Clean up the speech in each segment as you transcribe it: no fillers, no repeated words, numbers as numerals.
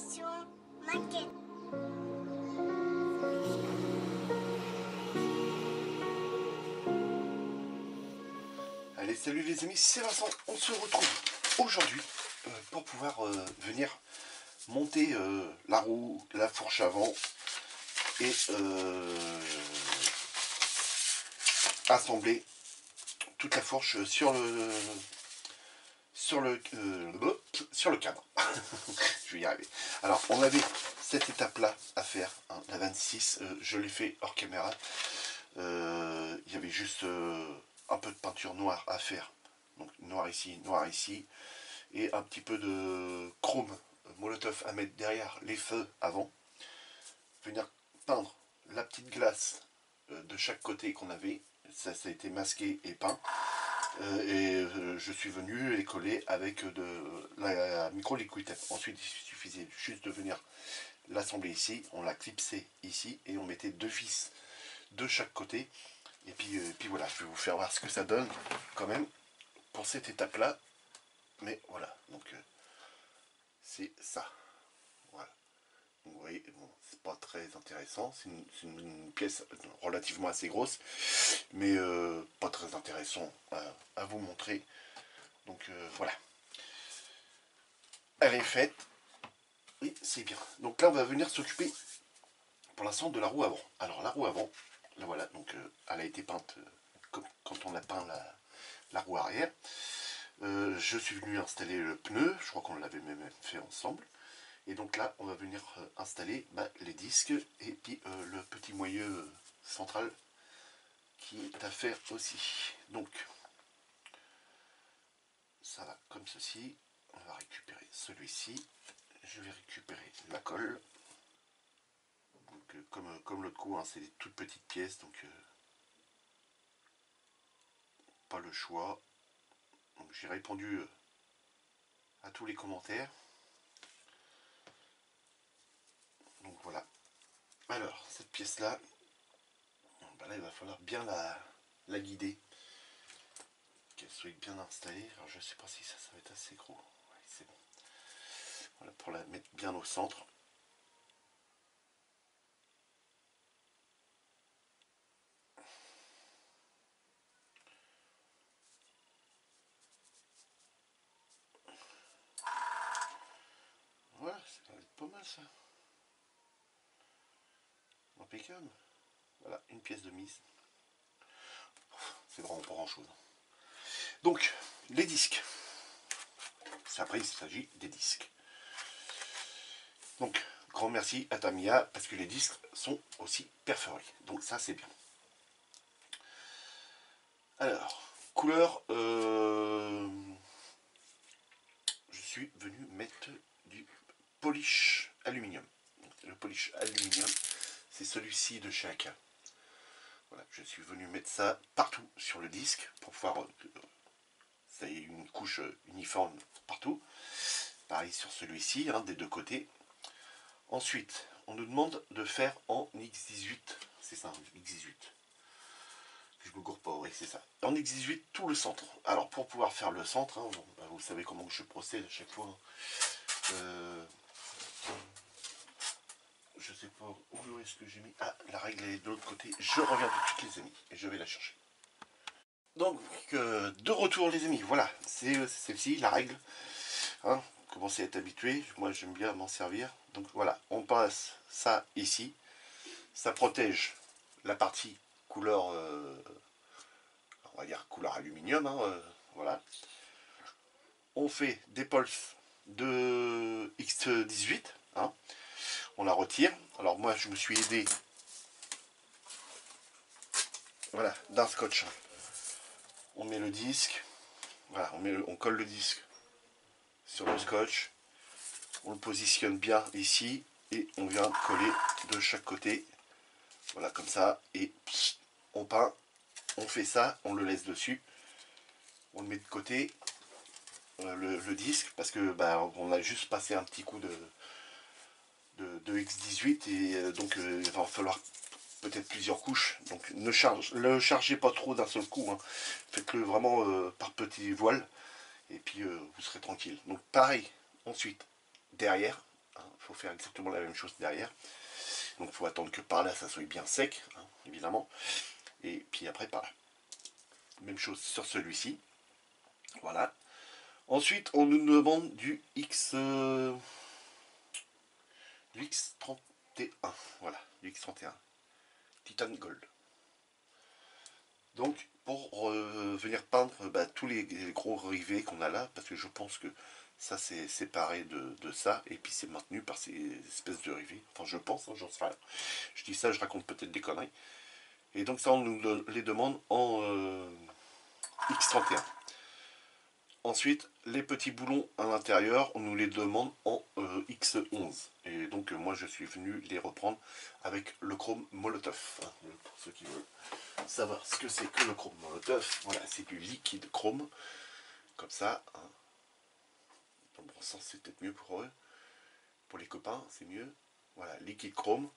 Attention, maquette. Allez, salut les amis, c'est Vincent. On se retrouve aujourd'hui pour pouvoir venir monter la roue, la fourche avant et assembler toute la fourche sur le cadre. Je vais y arriver. Alors, on avait cette étape-là à faire, hein, la 26. Je l'ai fait hors caméra. Il y avait juste un peu de peinture noire à faire. Donc noir ici, et un petit peu de chrome molotov à mettre derrière les feux avant. Venir peindre la petite glace de chaque côté qu'on avait. Ça a été masqué et peint. Je suis venu les coller avec de la micro liquid tape. Ensuite, il suffisait juste de venir l'assembler ici. On l'a clipsé ici et on mettait deux vis de chaque côté. Et puis voilà, je vais vous faire voir ce que ça donne quand même pour cette étape là. Mais voilà, donc c'est ça. Voilà. Donc, vous voyez, bon, c'est pas très intéressant. C'est une pièce relativement assez grosse, mais pas très intéressant à vous montrer. Donc voilà. Elle est faite. Oui, c'est bien. Donc là, on va venir s'occuper pour l'instant de la roue avant. Alors la roue avant, là voilà, donc elle a été peinte comme quand on a peint la roue arrière. Je suis venu installer le pneu, je crois qu'on l'avait même fait ensemble. Et donc là, on va venir installer les disques et puis le petit moyeu central qui est à faire aussi. Donc, ça va comme ceci. On va récupérer celui-ci. Je vais récupérer la colle. Donc, comme l'autre coup, hein, c'est des toutes petites pièces, donc pas le choix. J'ai répondu à tous les commentaires. Donc voilà. Alors, cette pièce-là, là, il va falloir bien la guider. Qu'elle soit bien installée. Alors, je ne sais pas si ça va être assez gros. Ouais, c'est bon. Voilà, pour la mettre bien au centre. Voilà, ça va être pas mal ça. Impeccable. Voilà, une pièce de mise. C'est vraiment pas grand chose. Donc, les disques. Après, il s'agit des disques. Donc, grand merci à Tamiya parce que les disques sont aussi perforés. Donc ça, c'est bien. Alors, couleur, je suis venu mettre du polish aluminium. Le polish aluminium, c'est celui-ci de chez AK. Voilà, je suis venu mettre ça partout sur le disque pour pouvoir ça ait une couche uniforme partout. Pareil sur celui-ci, hein, des deux côtés. Ensuite, on nous demande de faire en X18. C'est ça, X18. Je me gourre pas, oui, c'est ça. En X18, tout le centre. Alors, pour pouvoir faire le centre, hein, bon, vous savez comment je procède à chaque fois. Hein. Je sais pas où est-ce que j'ai mis. Ah, la règle est de l'autre côté. Je reviens tout de suite, les amis, et je vais la chercher. Donc, de retour, les amis. Voilà, c'est celle-ci, la règle. Hein, commencez à être habitué. Moi, j'aime bien m'en servir. Donc, voilà, on passe ça ici. Ça protège la partie couleur, on va dire couleur aluminium. Hein, voilà. On fait des pulses de X18. Hein. On la retire. Alors moi je me suis aidé, voilà, d'un scotch. On met le disque, voilà, on colle le disque sur le scotch, on le positionne bien ici et on vient coller de chaque côté, voilà, comme ça, et on peint, on fait ça, on le laisse dessus, on le met de côté, le disque, parce que on a juste passé un petit coup de X18 et donc il va falloir peut-être plusieurs couches, donc ne le chargez pas trop d'un seul coup, hein. Faites-le vraiment par petits voiles et puis vous serez tranquille. Donc pareil, ensuite derrière hein. Il faut faire exactement la même chose derrière. Donc il faut attendre que par là ça soit bien sec, hein, évidemment. Et puis après par là. Même chose sur celui-ci. Voilà. Ensuite, on nous demande du X31. Voilà, du X31. Titan Gold. Donc, pour venir peindre tous les gros rivets qu'on a là, parce que je pense que ça c'est séparé de ça, et puis c'est maintenu par ces espèces de rivets. Enfin, je pense, hein, j'en sais rien. Je dis ça, je raconte peut-être des conneries. Et donc ça, on nous les demande en X31. Ensuite, les petits boulons à l'intérieur, on nous les demande en X11. Et donc, moi, je suis venu les reprendre avec le chrome Molotov. Hein, pour ceux qui veulent savoir ce que c'est que le chrome Molotov, voilà, c'est du liquide chrome, comme ça. Hein. Dans le bon sens, c'est peut-être mieux pour eux. Pour les copains, c'est mieux. Voilà, liquide chrome.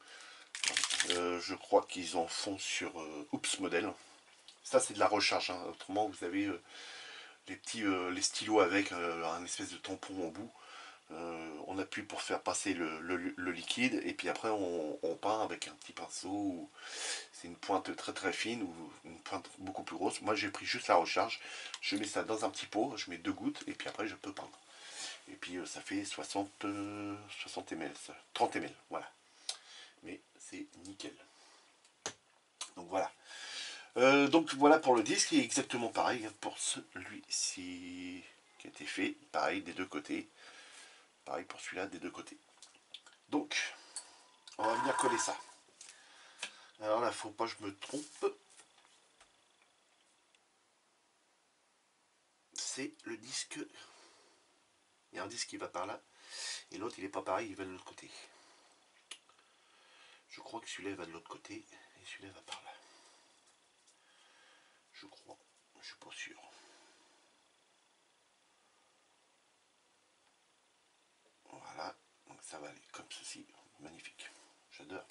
Je crois qu'ils en font sur Oops Model. Ça, c'est de la recharge. Hein. Autrement, vous avez les stylos avec un espèce de tampon en bout. On appuie pour faire passer le liquide et puis après on peint avec un petit pinceau. C'est une pointe très très fine ou une pointe beaucoup plus grosse. Moi j'ai pris juste la recharge. Je mets ça dans un petit pot, je mets 2 gouttes et puis après je peux peindre. Et puis ça fait 60 ml, 30 ml, voilà. Mais c'est nickel. Donc voilà. Donc voilà pour le disque, il est exactement pareil pour celui-ci qui a été fait, pareil des deux côtés, pareil pour celui-là des deux côtés. Donc, on va venir coller ça. Alors là, faut pas que je me trompe. C'est le disque. Il y a un disque qui va par là, et l'autre il est pas pareil, il va de l'autre côté. Je crois que celui-là va de l'autre côté, et celui-là va par là. Je crois, je suis pas sûr. Voilà, donc ça va aller comme ceci, magnifique. J'adore.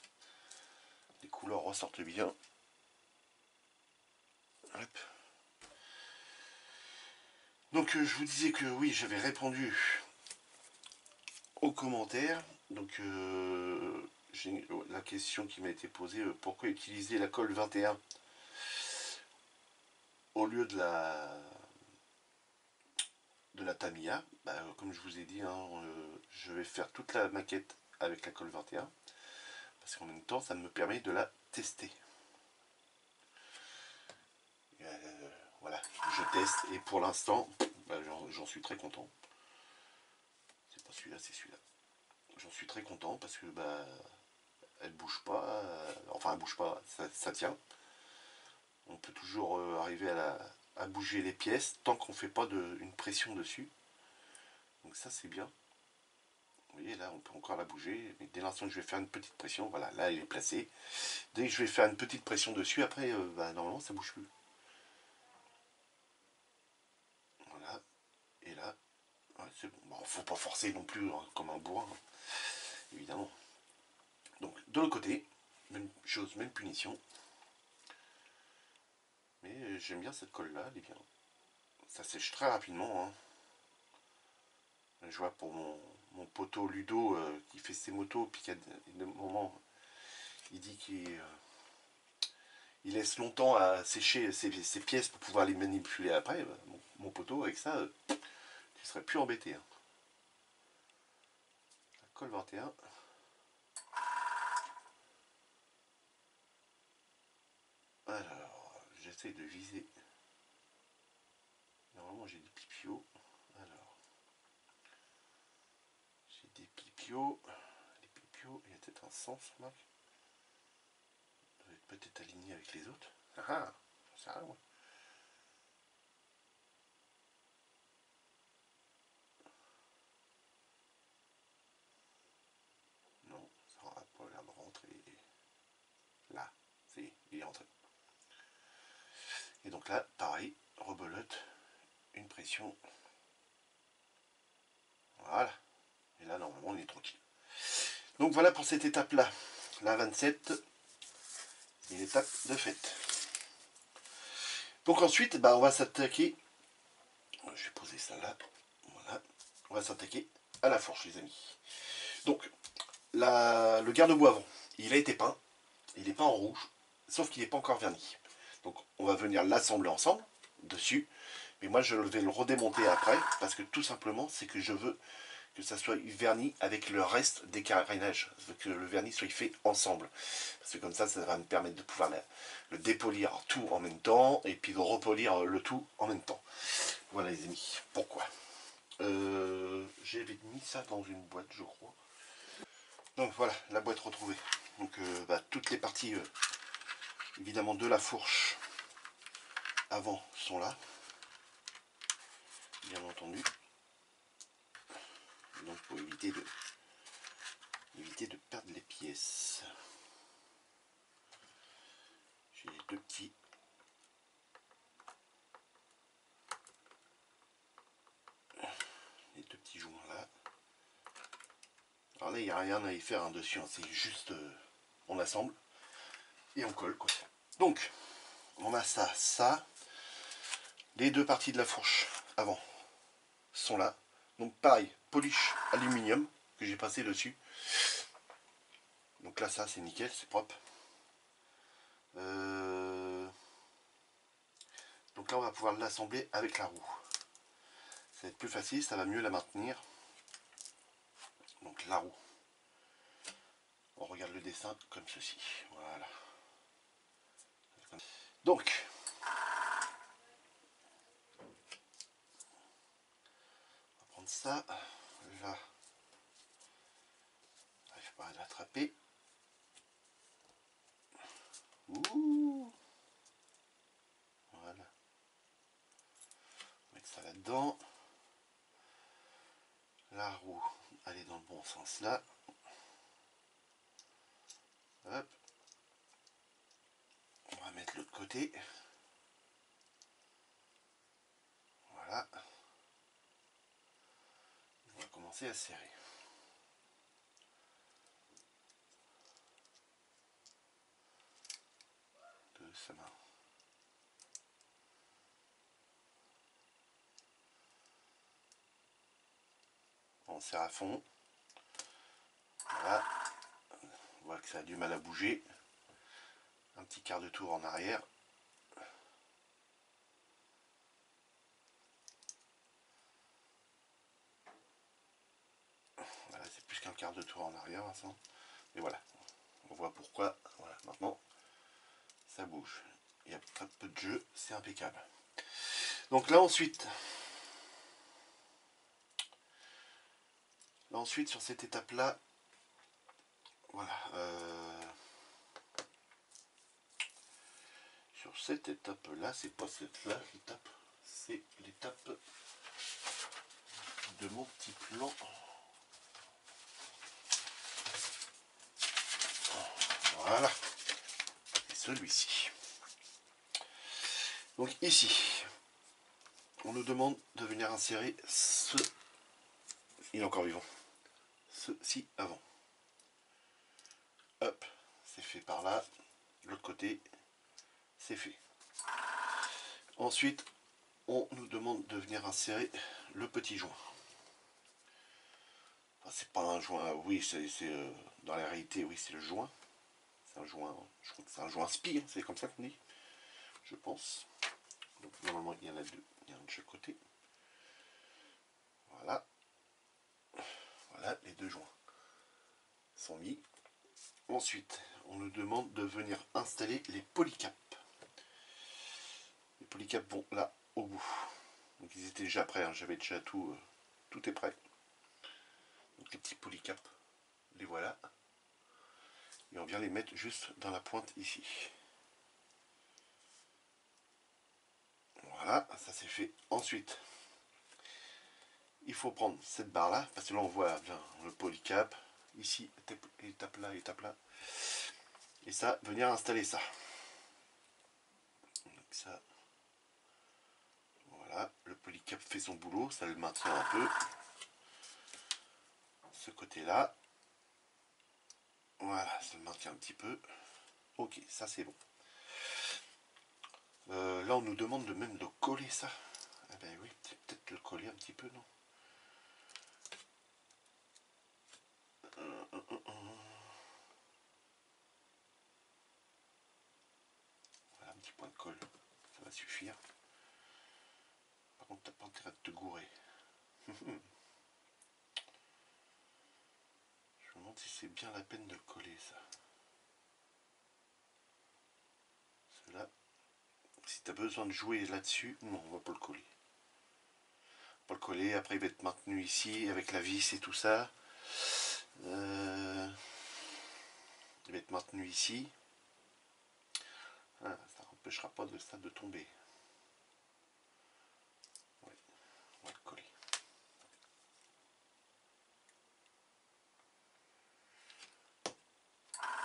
Les couleurs ressortent bien. Hop. Donc je vous disais que oui, j'avais répondu aux commentaires. Donc j'ai la question qui m'a été posée, pourquoi utiliser la colle 21 au lieu de la Tamiya. Comme je vous ai dit, hein, je vais faire toute la maquette avec la colle 21 parce qu'en même temps ça me permet de la tester. Voilà, je teste et pour l'instant j'en suis très content. C'est pas celui-là, c'est celui-là. J'en suis très content parce que elle bouge pas, enfin elle bouge pas, ça tient. On peut toujours arriver à bouger les pièces tant qu'on ne fait pas une pression dessus. Donc ça c'est bien. Vous voyez là on peut encore la bouger, mais dès l'instant que je vais faire une petite pression, voilà, là elle est placée. Dès que je vais faire une petite pression dessus, après normalement ça bouge plus. Voilà, et là, ouais, c'est bon. Bon, faut pas forcer non plus hein, comme un bourrin, hein, évidemment. Donc de l'autre côté, même chose, même punition. Mais j'aime bien cette colle là, elle est bien. Ça sèche très rapidement. Hein. Je vois pour mon poteau Ludo qui fait ses motos, puis qu'à un moment, il dit qu'il laisse longtemps à sécher ses pièces pour pouvoir les manipuler après. Mon poteau, avec ça, tu serais plus embêté. Hein. La colle 21. Alors, j'essaie de viser. Normalement, j'ai des pipios. Alors, j'ai des pipios. Les pipios, il y a peut-être un sens, Marc. Ça doit être peut-être aligné avec les autres. Ah ah, ça sert à rien, non, ça n'aura pas l'air de rentrer. Là, il est rentré. Et donc là, pareil, rebelote, une pression. Voilà. Et là, normalement, on est tranquille. Donc voilà pour cette étape-là. La 27, une étape de fête. Donc ensuite, on va s'attaquer. Je vais poser ça là. Voilà. On va s'attaquer à la fourche, les amis. Donc, le garde-boue avant, il a été peint. Il est peint en rouge, sauf qu'il n'est pas encore verni. Donc, on va venir l'assembler ensemble, dessus. Mais moi, je vais le redémonter après, parce que tout simplement, c'est que je veux que ça soit verni avec le reste des carénages. Je veux que le vernis soit fait ensemble. Parce que comme ça va me permettre de pouvoir le dépolir tout en même temps, et puis de repolir le tout en même temps. Voilà les amis, pourquoi j'avais mis ça dans une boîte, je crois. Donc voilà, la boîte retrouvée. Donc toutes les parties, évidemment, de la fourche avant sont là. Bien entendu. Donc pour éviter de perdre les pièces. J'ai les deux petits joints là. Alors là il n'y a rien à y faire dessus, hein. C'est juste on assemble et on colle quoi. Donc on a ça. Les deux parties de la fourche avant sont là. Donc pareil, polish aluminium que j'ai passé dessus. Donc là ça c'est nickel, c'est propre. Donc là on va pouvoir l'assembler avec la roue. Ça va être plus facile, ça va mieux la maintenir. Donc la roue. On regarde le dessin comme ceci. Voilà. Donc on va prendre ça. Là. J'arrive pas à l'attraper. Ouh. Voilà. On va mettre ça là-dedans. La roue, elle est dans le bon sens là. Hop. On va mettre l'autre côté. Voilà. On va commencer à serrer. De sa main. On serre à fond. Voilà. On voit que ça a du mal à bouger. Un petit quart de tour en arrière. Voilà, c'est plus qu'un quart de tour en arrière, Vincent. Mais voilà, on voit pourquoi. Voilà, maintenant, ça bouge. Il y a très peu de jeu, c'est impeccable. Donc là ensuite sur cette étape-là, voilà. Sur cette étape-là, c'est pas cette-là l'étape, c'est l'étape de mon petit plan. Voilà. Et celui-ci. Donc ici, on nous demande de venir insérer ce... Il est encore vivant. Ceci avant. Hop, c'est fait par là. L'autre côté, c'est fait. Ensuite, on nous demande de venir insérer le petit joint. Enfin, c'est pas un joint, oui, c'est dans la réalité, oui, c'est le joint. C'est un joint, je crois que c'est un joint spi, hein, c'est comme ça qu'on dit, je pense. Donc normalement, il y en a deux, il y en a de chaque côté. Voilà. Voilà, les deux joints sont mis. Ensuite, on nous demande de venir installer les polycaps. Les polycaps vont là, au bout. Donc ils étaient déjà prêts, hein, j'avais déjà tout, tout est prêt. Donc les petits polycaps, les voilà. Et on vient les mettre juste dans la pointe ici. Voilà, ça c'est fait. Ensuite, il faut prendre cette barre là, parce que là on voit bien le polycap. Ici, étape là, étape là. Et ça, venir installer ça. Donc ça, voilà, le polycap fait son boulot, ça le maintient un peu. Ce côté-là, voilà, ça le maintient un petit peu. Ok, ça c'est bon. Là, on nous demande de même de coller ça. Eh ben oui, peut-être le coller un petit peu, non? suffire. Par contre, t'as pas intérêt de te gourer. Je me demande si c'est bien la peine de le coller, ça. Là, si tu as besoin de jouer là-dessus, non, on va pas le coller. Pas le coller, après il va être maintenu ici avec la vis et tout ça. Il va être maintenu ici. Ah, ça n'empêchera pas de ça de tomber. Ouais, on va le coller.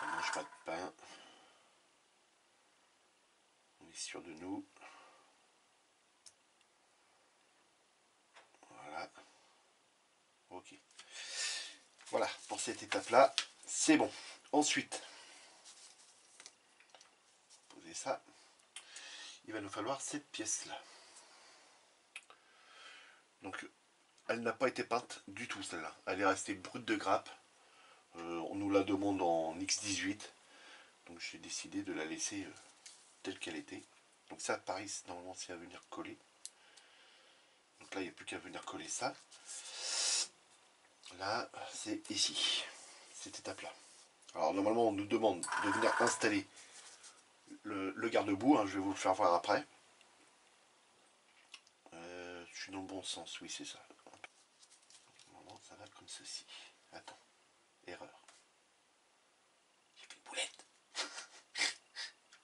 On ne mange pas de pain. On est sûr de nous. Voilà. Ok. Voilà, pour cette étape-là, c'est bon. Ensuite, poser ça. Il va nous falloir cette pièce-là. Donc, elle n'a pas été peinte du tout, celle-là. Elle est restée brute de grappe. On nous la demande en X18. Donc, j'ai décidé de la laisser telle qu'elle était. Donc ça, pareil, normalement, c'est à venir coller. Donc là, il n'y a plus qu'à venir coller ça. Là, c'est ici, cette étape-là. Alors, normalement, on nous demande de venir installer le garde-boue. Hein, je vais vous le faire voir après. Je suis dans le bon sens, oui, c'est ça. Normalement, ça va comme ceci. Attends, erreur. J'ai fait une boulette.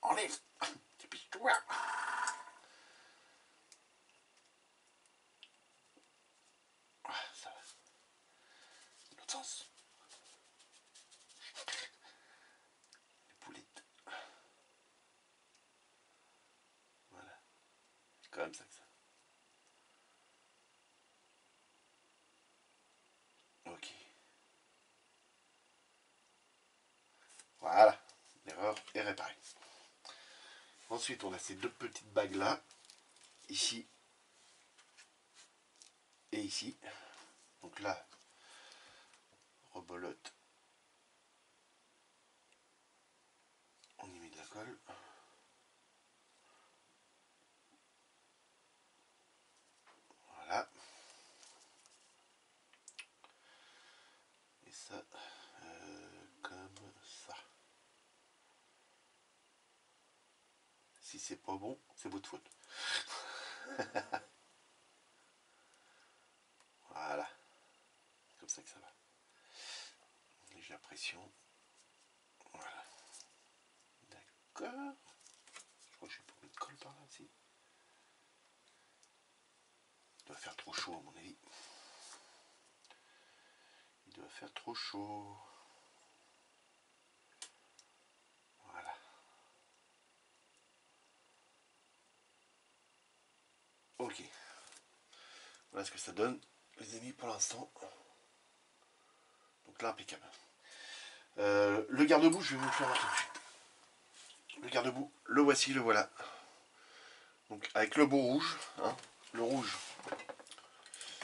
Enlève. Dépêche-toi. Ça va. L'autre sens. Les boulettes. Voilà. C'est comme ça que ça. Ok. Voilà. L'erreur est réparée. Ensuite, on a ces deux petites bagues là. Ici. Et ici. Donc là, rebolote. On y met de la colle. Voilà. Et ça, comme ça. Si c'est pas bon, c'est votre faute. Voilà. C'est comme ça que ça va. Légère pression. Voilà. D'accord. Je crois que je vais pas mettre de colle par là aussi. Il doit faire trop chaud à mon avis. Il doit faire trop chaud. Voilà. Ok. Voilà ce que ça donne, les amis, pour l'instant. Donc là, impeccable. Le garde-boue, je vais vous le faire voir tout de suite. Le garde-boue, le voici, le voilà. Donc avec le beau rouge, hein, le rouge,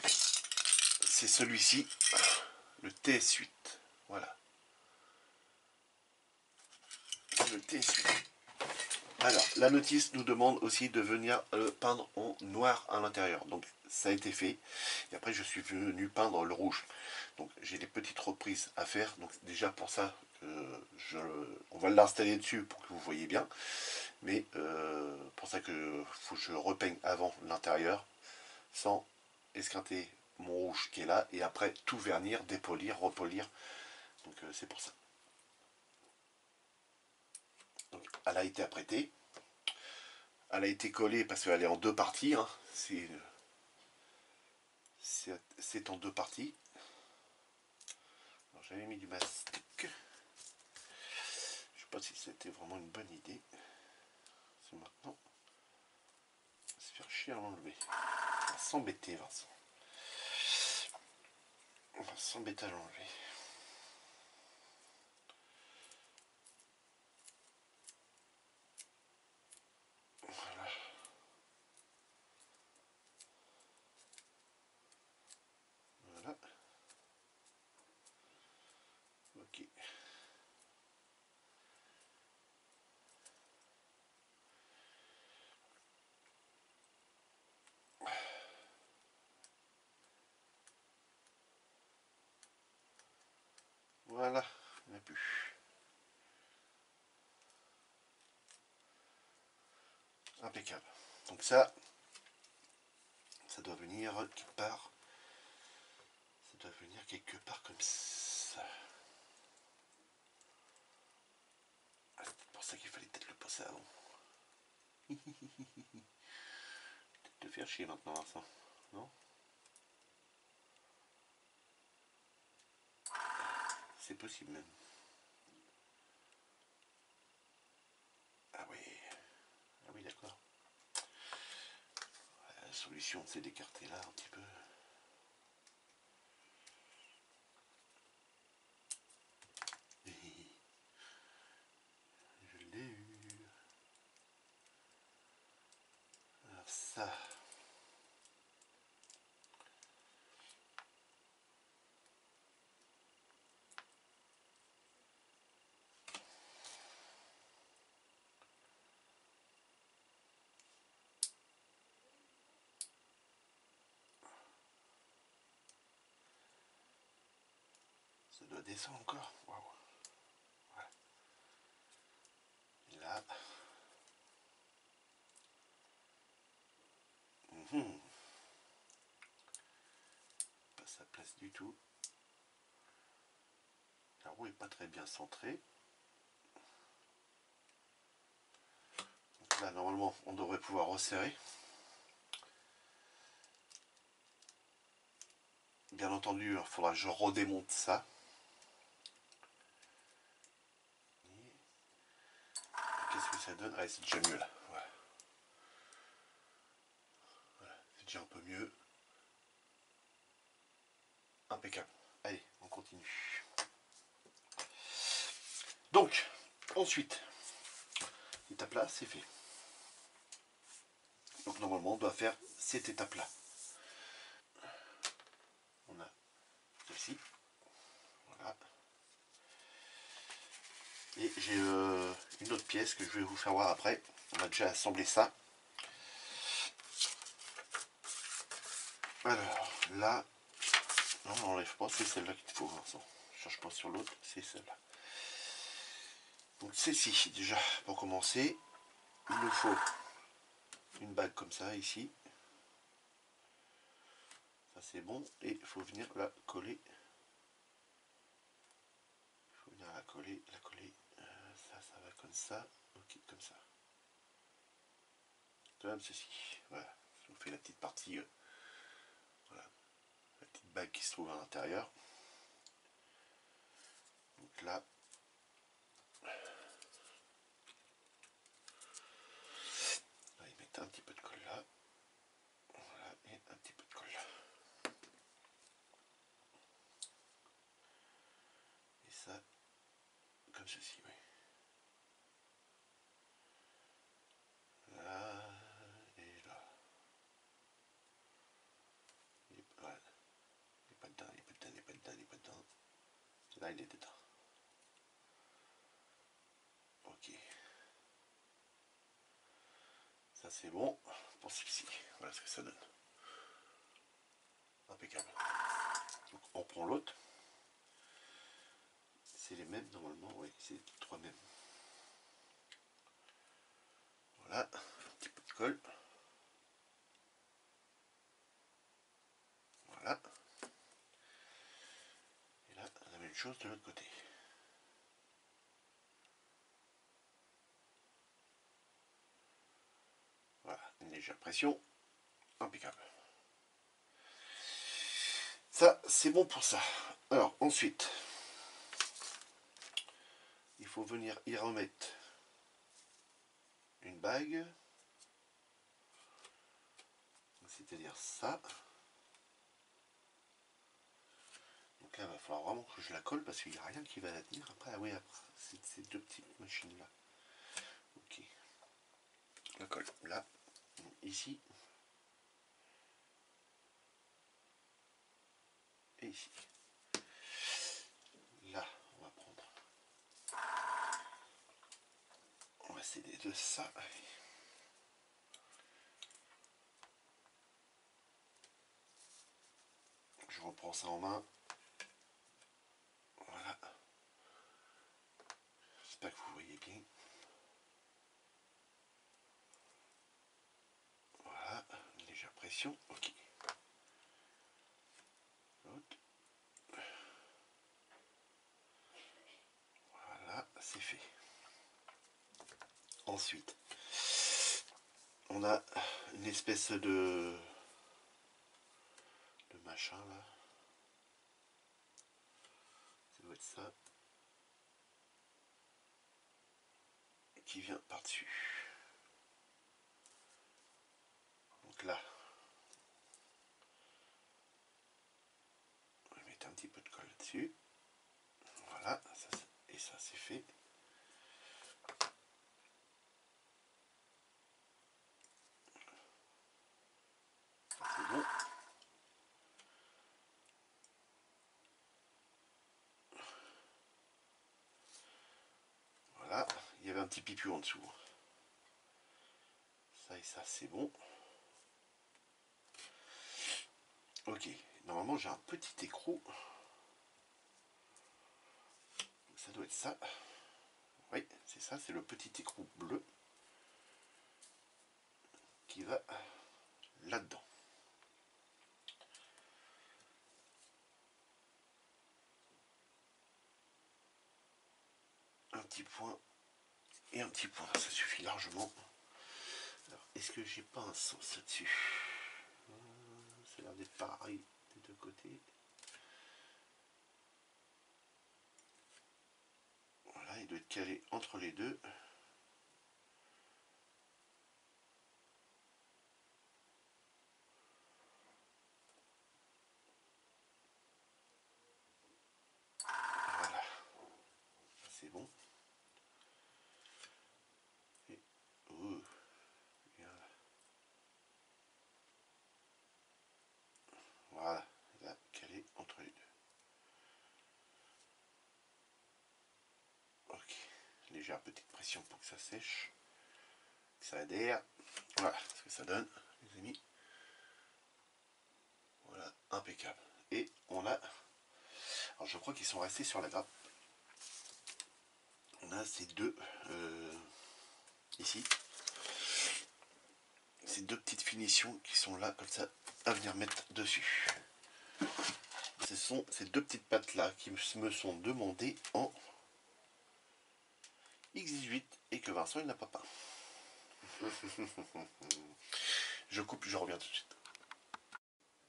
c'est celui-ci, le TS8. Voilà. Le TS8. Alors, la notice nous demande aussi de venir peindre en noir à l'intérieur. Donc, ça a été fait. Et après, je suis venu peindre le rouge. Donc, j'ai des petites reprises à faire. Donc, déjà pour ça, on va l'installer dessus pour que vous voyez bien. Mais pour ça que faut que je repeigne avant l'intérieur sans esquinter mon rouge qui est là. Et après, tout vernir, dépolir, repolir. Donc, c'est pour ça. Donc, elle a été apprêtée. Elle a été collée parce qu'elle est en deux parties. Hein. C'est en deux parties. J'avais mis du mastic. Je ne sais pas si c'était vraiment une bonne idée. C'est maintenant. On va se faire chier à l'enlever. On va s'embêter, Vincent. On va s'embêter à l'enlever. Voilà. Voilà. Ok. Voilà, il n'y en a plus. Impeccable. Donc ça doit venir quelque part. Ça doit venir quelque part comme ça. Ah, c'est pour ça qu'il fallait peut-être le passer avant. Peut-être te faire chier maintenant, ça. Non? C'est possible même. Ah oui. Ah oui, d'accord. La solution, c'est d'écarter là un petit peu. Je l'ai eu. Alors ça. Ça doit descendre encore. Waouh. Voilà. Et là. Pas sa place du tout. La roue est pas très bien centrée. Donc là, normalement, on devrait pouvoir resserrer. Bien entendu, il faudra que je redémonte ça. Qu'est-ce que ça donne? Ah, c'est déjà mieux là. Voilà. Voilà. C'est déjà un peu mieux. Impeccable. Allez, on continue. Donc, ensuite, étape là, c'est fait. Donc normalement, on doit faire cette étape-là. On a celle-ci. Voilà. Et j'ai une autre pièce que je vais vous faire voir après. On a déjà assemblé ça. Alors, là, non, on n'enlève pas, c'est celle-là qu'il faut. Je ne cherche pas sur l'autre, c'est celle-là. Donc celle-ci, déjà, pour commencer, il nous faut une bague comme ça, ici. Ça, c'est bon. Et il faut venir la coller. Il faut venir la coller, la coller. Ça va comme ça. Ok, comme ça. Comme ceci. Voilà. Je vous fais la petite partie. Voilà. La petite bague qui se trouve à l'intérieur. Donc là, on va y mettre un petit peu de colle là. Voilà, et un petit peu de colle là. Et ça, comme ceci, oui. Là, et là. Et voilà. Il n'est pas dedans, il n'est pas dedans, il n'est pas dedans, il n'est pas dedans. Là, il est dedans. Ok. Ça, c'est bon pour ceci. Voilà ce que ça donne. Impeccable. Donc, on prend l'autre. C'est les mêmes normalement, oui, c'est les trois mêmes. Voilà, un petit peu de colle. Voilà. Et là, la même chose de l'autre côté. Voilà, une légère pression. Impeccable. Ça, c'est bon pour ça. Alors, ensuite, il faut venir y remettre une bague. C'est-à-dire ça. Donc là, il va falloir vraiment que je la colle parce qu'il n'y a rien qui va la tenir. Après, oui, après, c'est ces deux petites machines-là. Ok. La colle là, ici. Et ici. Là, on va prendre. On va céder de ça. Je reprends ça en main. Voilà. J'espère que vous voyez bien. Voilà, légère pression, ok. Voilà, c'est fait. Ensuite, on a une espèce de machin là. Ça doit être ça. Qui vient par-dessus. Donc là, on va mettre un petit peu de colle dessus. Voilà, ça, et ça c'est fait. C'est bon. Voilà, il y avait un petit pipu en dessous. Ça et ça c'est bon. Ok, normalement j'ai un petit écrou. Ça doit être ça. Oui, c'est ça, c'est le petit écrou bleu qui va là-dedans. Un petit point et un petit point, ça suffit largement. Alors, est-ce que j'ai pas un sens là-dessus? Ça a l'air d'être pareil des deux côtés. Voilà, il doit être calé entre les deux. Voilà, c'est bon. Et, voilà, il va caler entre les deux. Ok, légère petite pression pour que ça sèche, que ça adhère. Voilà ce que ça donne, les amis. Voilà, impeccable. Et on a, alors je crois qu'ils sont restés sur la grappe. On a ces deux ici, ces deux petites finitions qui sont là comme ça à venir mettre dessus. Ce sont ces deux petites pattes là qui me sont demandées en X18 et que Vincent il n'a pas peint. Je coupe, je reviens tout de suite.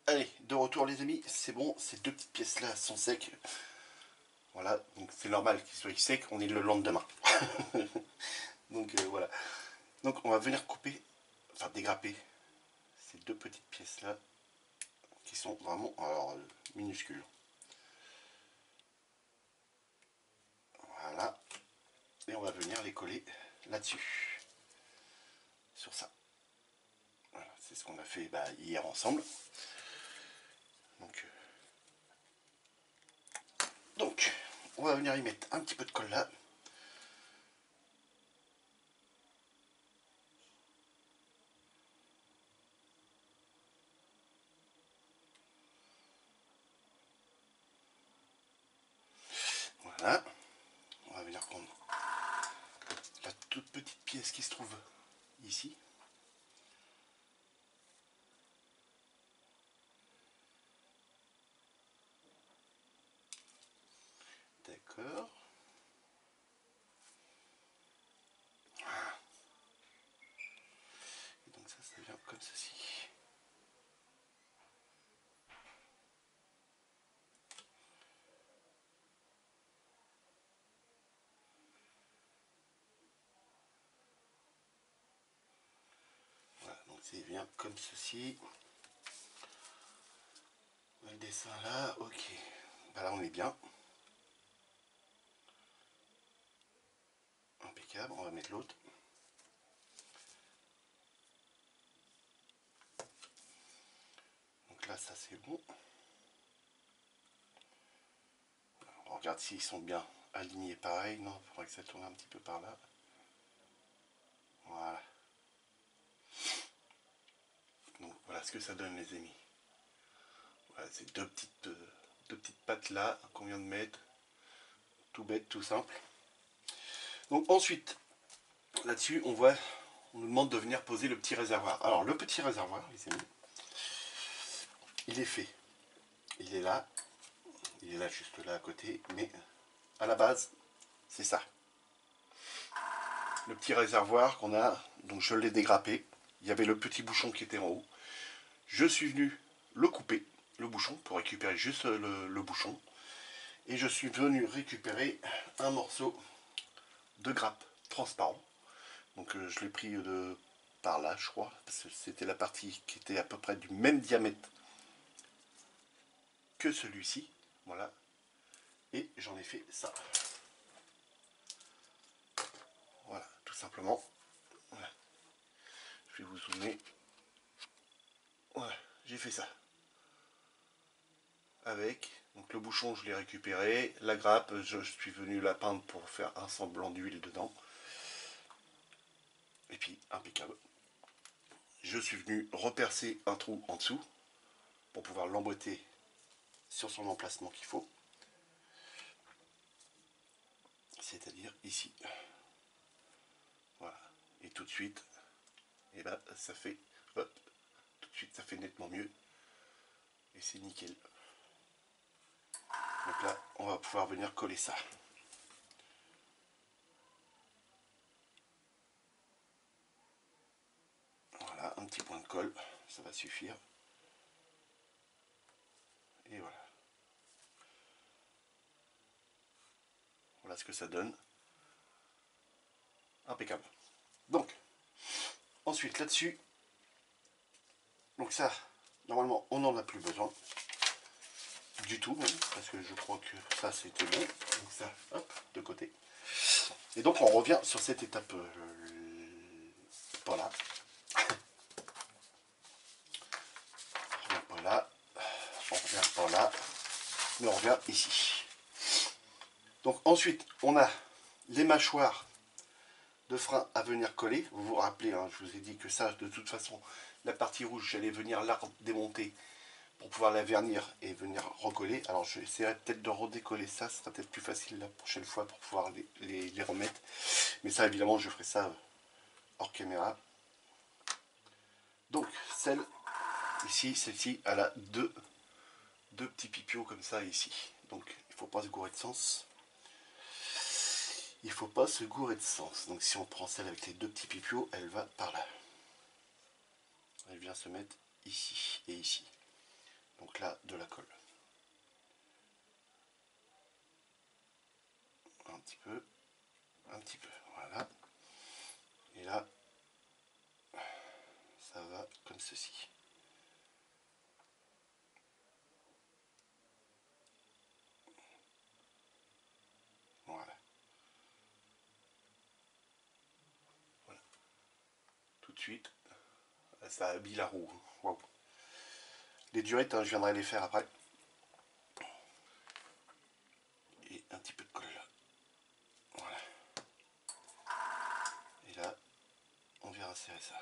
Allez, de retour les amis, c'est bon, ces deux petites pièces là sont secs. Voilà, donc c'est normal qu'ils soient secs, on est le lendemain. Donc voilà. Donc on va venir couper, enfin dégrapper ces deux petites pièces là qui sont vraiment alors, minuscules. Voilà. Et on va venir les coller là-dessus. Sur ça. Voilà, c'est ce qu'on a fait hier ensemble. Donc, on va venir y mettre un petit peu de colle là. Voilà. On va venir prendre la toute petite pièce qui se trouve ici. D'accord. Et donc ça vient comme ceci. Voilà, donc ça vient comme ceci. Le dessin là, ok. Bah là on est bien. Impeccable, on va mettre l'autre. Donc là ça c'est bon. On regarde s'ils sont bien alignés pareil. Non, il faudrait que ça tourne un petit peu par là. Voilà. Donc voilà ce que ça donne les amis. Voilà, c'est deux petites pattes là qu'on vient de mettre. Tout bête, tout simple. Donc ensuite, là-dessus, on nous demande de venir poser le petit réservoir. Alors le petit réservoir, les amis, il est fait. Il est là juste là à côté, mais à la base, c'est ça. Le petit réservoir qu'on a, donc je l'ai dégrappé. Il y avait le petit bouchon qui était en haut. Je suis venu le couper, le bouchon, pour récupérer juste le bouchon. Et je suis venu récupérer un morceau de grappe transparent. Donc je l'ai pris par là, je crois, parce que c'était la partie qui était à peu près du même diamètre que celui-ci. Voilà. Et j'en ai fait ça. Voilà, tout simplement. Voilà. Je vais vous zoomer. Voilà, j'ai fait ça. Avec, donc le bouchon je l'ai récupéré, la grappe, je suis venu la peindre pour faire un semblant d'huile dedans. Et puis, impeccable. Je suis venu repercer un trou en dessous pour pouvoir l'emboîter sur son emplacement qu'il faut. C'est-à-dire ici. Voilà. Et tout de suite, et là, ça fait, hop, tout de suite, ça fait nettement mieux. Et c'est nickel. Donc là, on va pouvoir venir coller ça. Voilà, un petit point de colle, ça va suffire. Et voilà. Voilà ce que ça donne. Impeccable. Donc, ensuite là-dessus, donc ça, normalement, on n'en a plus besoin. Du tout même, parce que je crois que ça c'était bon. Donc ça, hop, de côté. Et donc on revient sur cette étape pas là. On revient pas là. On revient pas là. Mais on revient ici. Donc ensuite, on a les mâchoires de frein à venir coller. Vous vous rappelez, hein, je vous ai dit que ça, de toute façon, la partie rouge, j'allais venir la démonter pour pouvoir la vernir et venir recoller. Alors j'essaierai peut-être de redécoller ça, ce sera peut-être plus facile la prochaine fois pour pouvoir les remettre. Mais ça, évidemment, je ferai ça hors caméra. Donc, celle ici, celle-ci, elle a deux petits pipios comme ça ici. Donc, il ne faut pas se gourer de sens. Il ne faut pas se gourer de sens. Donc, si on prend celle avec les deux petits pipios, elle va par là. Elle vient se mettre ici et ici. Donc là, de la colle. Un petit peu, voilà. Et là, ça va comme ceci. Voilà. Voilà. Tout de suite, ça habille la roue. Wow. Les durettes, hein, je viendrai les faire après. Et un petit peu de colle là. Voilà. Et là, on vient insérer ça.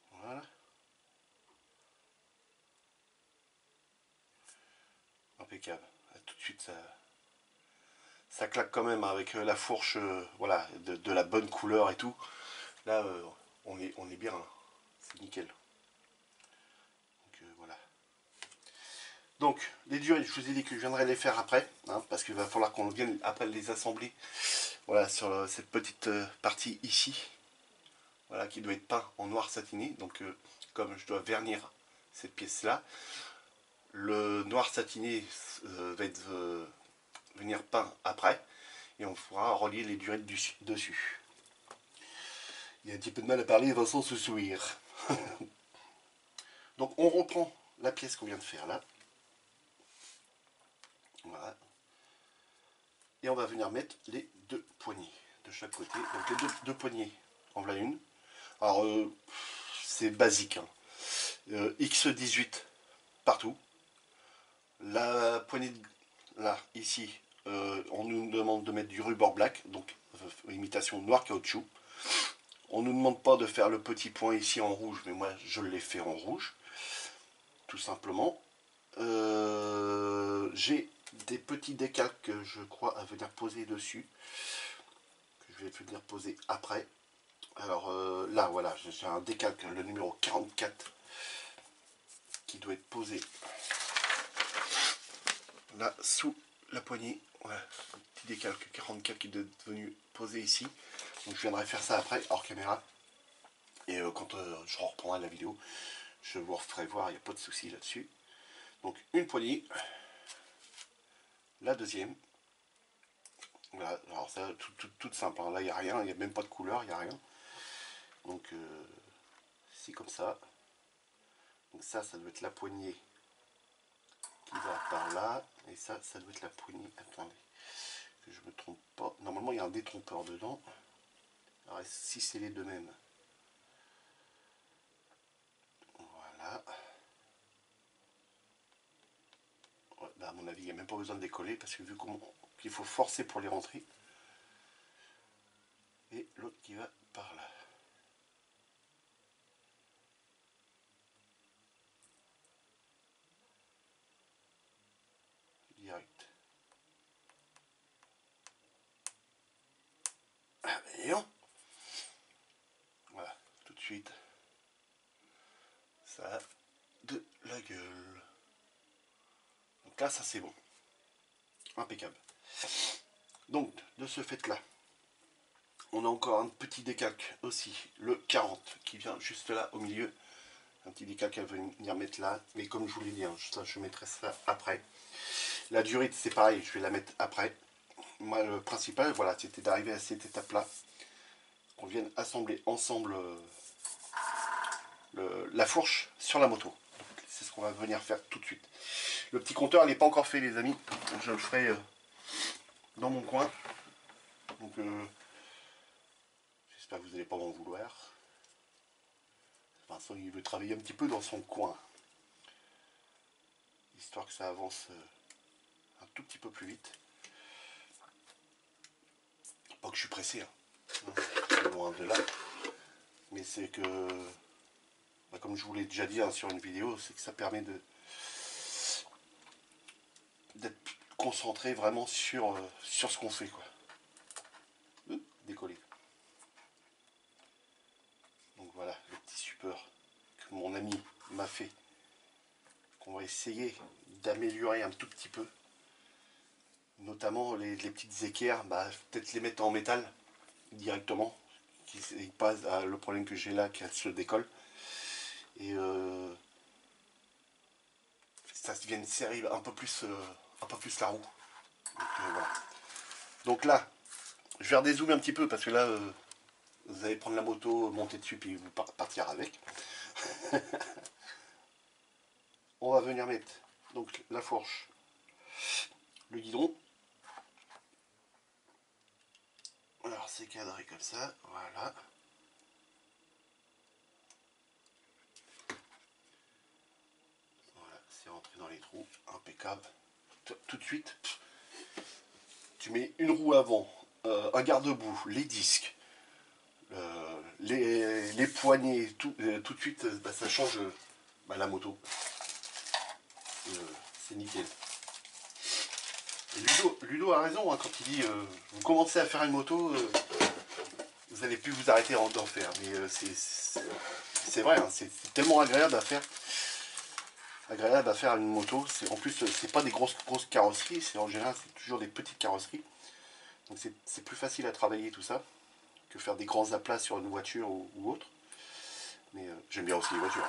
Voilà. Impeccable. Tout de suite, ça claque quand même avec la fourche voilà, de la bonne couleur et tout. Là, on est bien. Hein. C'est nickel. Donc, voilà. Donc, les durées, je vous ai dit que je viendrai les faire après. Hein, parce qu'il va falloir qu'on vienne après les assembler. Voilà, sur cette petite partie ici. Voilà, qui doit être peint en noir satiné. Donc, comme je dois vernir cette pièce-là, le noir satiné va être venir peint après. Et on pourra relier les durées dessus. Il y a un petit peu de mal à parler, Vincent se sourire. Donc on reprend la pièce qu'on vient de faire là. Voilà. Et on va venir mettre les deux poignées de chaque côté. Donc les deux poignées, en voilà une. Alors c'est basique. Hein. X18 partout. La poignée là, ici, on nous demande de mettre du rubber black, donc imitation noir caoutchouc. On ne nous demande pas de faire le petit point ici en rouge, mais moi je l'ai fait en rouge, tout simplement. J'ai des petits décalques, je crois, à venir poser dessus, que je vais venir poser après. Alors là, voilà, j'ai un décalque, le numéro 44, qui doit être posé là, sous la poignée. Voilà, petit décalque 44 qui est devenu posé ici. Donc je viendrai faire ça après, hors caméra. Et quand je reprendrai la vidéo, je vous referai voir, il n'y a pas de souci là-dessus. Donc une poignée, la deuxième. Voilà, alors ça, tout simple, hein. Là il n'y a rien, il n'y a même pas de couleur, il n'y a rien. Donc c'est comme ça. Donc ça doit être la poignée qui va par là. Et ça doit être la poignée. Attendez, que je me trompe pas. Normalement il y a un détrompeur dedans. Alors si c'est les deux mêmes. Voilà. Ouais, bah à mon avis il n'y a même pas besoin de décoller parce que vu qu'il faut forcer pour les rentrer. Et l'autre qui va par là. Direct. Ah mais non. Voilà, tout de suite. Ça a de la gueule. Donc là, ça c'est bon. Impeccable. Donc, de ce fait-là, on a encore un petit décalque aussi, le 40, qui vient juste là au milieu. Un petit décalque à venir mettre là. Mais comme je vous l'ai dit, hein, je mettrai ça après. La durite, c'est pareil, je vais la mettre après. Moi, le principal, voilà, c'était d'arriver à cette étape-là. Qu'on vienne assembler ensemble la fourche sur la moto. C'est ce qu'on va venir faire tout de suite. Le petit compteur, il n'est pas encore fait, les amis. Je le ferai dans mon coin. Donc, j'espère que vous n'allez pas m'en vouloir. Vincent, il veut travailler un petit peu dans son coin. Histoire que ça avance un tout petit peu plus vite. Pas que je suis pressé, hein. Loin de là. Mais c'est que, bah, comme je vous l'ai déjà dit hein, sur une vidéo, c'est que ça permet d'être concentré vraiment sur ce qu'on fait, quoi. Décoller. Donc voilà, le petit support que mon ami m'a fait, qu'on va essayer d'améliorer un tout petit peu. Notamment les petites équerres, bah, peut-être les mettre en métal directement. Pas le problème que j'ai là, qu'elle se décolle. Et ça vienne serrer un peu plus la roue. Donc, voilà. Donc là, je vais redézoomer un petit peu parce que là, vous allez prendre la moto, monter dessus, puis vous partir avec. On va venir mettre donc la fourche, le guidon. Alors c'est cadré comme ça, voilà. Voilà, c'est rentré dans les trous, impeccable. Tout de suite, tu mets une roue avant, un garde-boue, les disques, les poignées, tout de suite, bah, ça change bah, la moto. C'est nickel. Et Ludo a raison hein, quand il dit vous commencez à faire une moto, vous n'allez plus vous arrêter d'en faire. Mais c'est vrai, hein, c'est tellement agréable à faire. Agréable à faire une moto. En plus, c'est pas des grosses carrosseries, c'est en général c'est toujours des petites carrosseries. Donc c'est plus facile à travailler tout ça que faire des grands aplats sur une voiture ou autre. Mais j'aime bien aussi les voitures.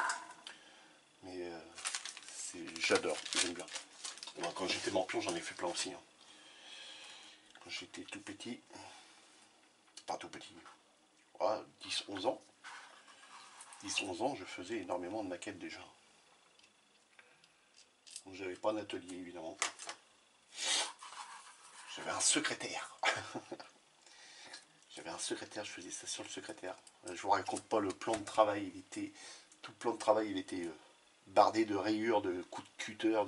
Mais j'adore, j'aime bien. Bon, quand j'étais morpion, j'en ai fait plein aussi. Hein. Quand j'étais tout petit, pas tout petit, 10-11 ans. 10-11 ans, je faisais énormément de maquettes déjà. Donc j'avais pas d'atelier évidemment. J'avais un secrétaire. J'avais un secrétaire, je faisais ça sur le secrétaire. Je vous raconte pas le plan de travail, tout le plan de travail il était bardé de rayures, de coups de cutter,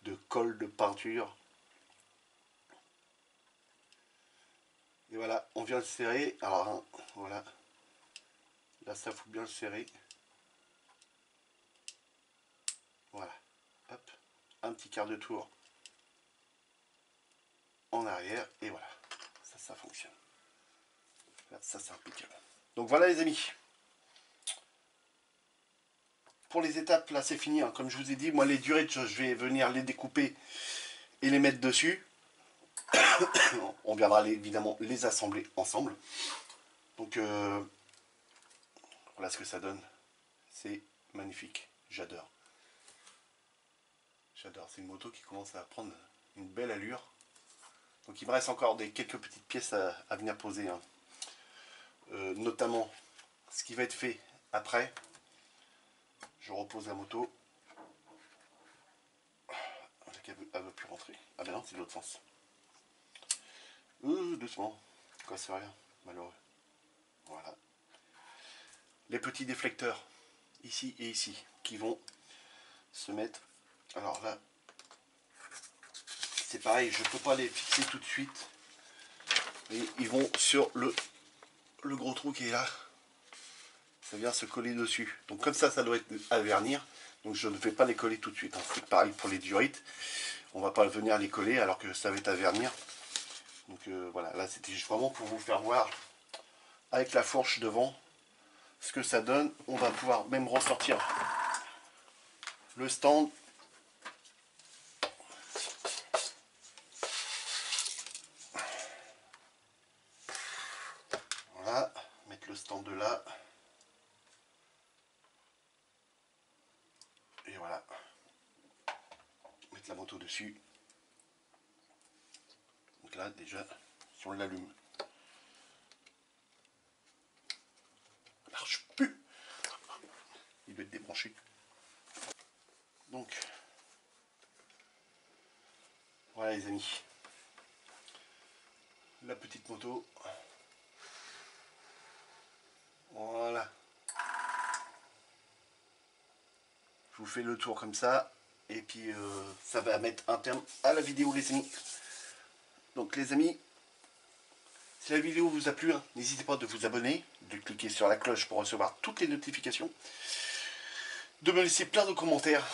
de colle, de peinture. Et voilà, on vient le serrer. Alors voilà, Là, ça faut bien le serrer. Voilà. Hop. Un petit quart de tour en arrière. Et voilà. Ça fonctionne. Là, ça, c'est impeccable. Donc voilà les amis. Pour les étapes, là, c'est fini. Hein. Comme je vous ai dit, moi, les durites, je vais venir les découper et les mettre dessus. On viendra évidemment les assembler ensemble. Donc voilà ce que ça donne. C'est magnifique. J'adore. J'adore. C'est une moto qui commence à prendre une belle allure. Donc il me reste encore quelques petites pièces à venir poser. Hein. Notamment ce qui va être fait après. Je repose la moto. Elle ne veut plus rentrer. Ah ben non, c'est l'autre sens. Doucement. Quoi, c'est rien. Malheureux. Voilà. Les petits déflecteurs, ici et ici, qui vont se mettre. Alors là, c'est pareil, je ne peux pas les fixer tout de suite. Mais ils vont sur le gros trou qui est là. Ça vient se coller dessus. Donc comme ça doit être à vernir. Donc je ne vais pas les coller tout de suite. Hein. C'est pareil pour les durites. On va pas venir les coller alors que ça va être à vernir. Donc voilà, là c'était juste vraiment pour vous faire voir avec la fourche devant ce que ça donne. On va pouvoir même ressortir le stand. Voilà, mettre le stand de là. Et voilà. Mettre la moto dessus. Donc là déjà, si on l'allume, ça marche plus. Il doit être débranché. Donc, voilà les amis. La petite moto. Voilà. Je vous fais le tour comme ça. Et puis ça va mettre un terme à la vidéo les amis. Donc les amis, si la vidéo vous a plu, hein, n'hésitez pas de vous abonner, de cliquer sur la cloche pour recevoir toutes les notifications, de me laisser plein de commentaires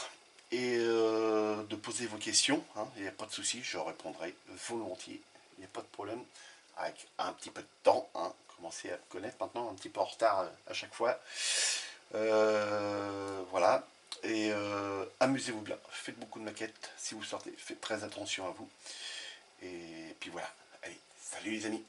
et de poser vos questions. Hein, il n'y a pas de souci, je répondrai volontiers. Il n'y a pas de problème. Avec un petit peu de temps, hein, commencez à me connaître maintenant, un petit peu en retard à chaque fois. Voilà. Et amusez-vous bien, faites beaucoup de maquettes. Si vous sortez, faites très attention à vous. Et puis voilà. Allez, salut les amis.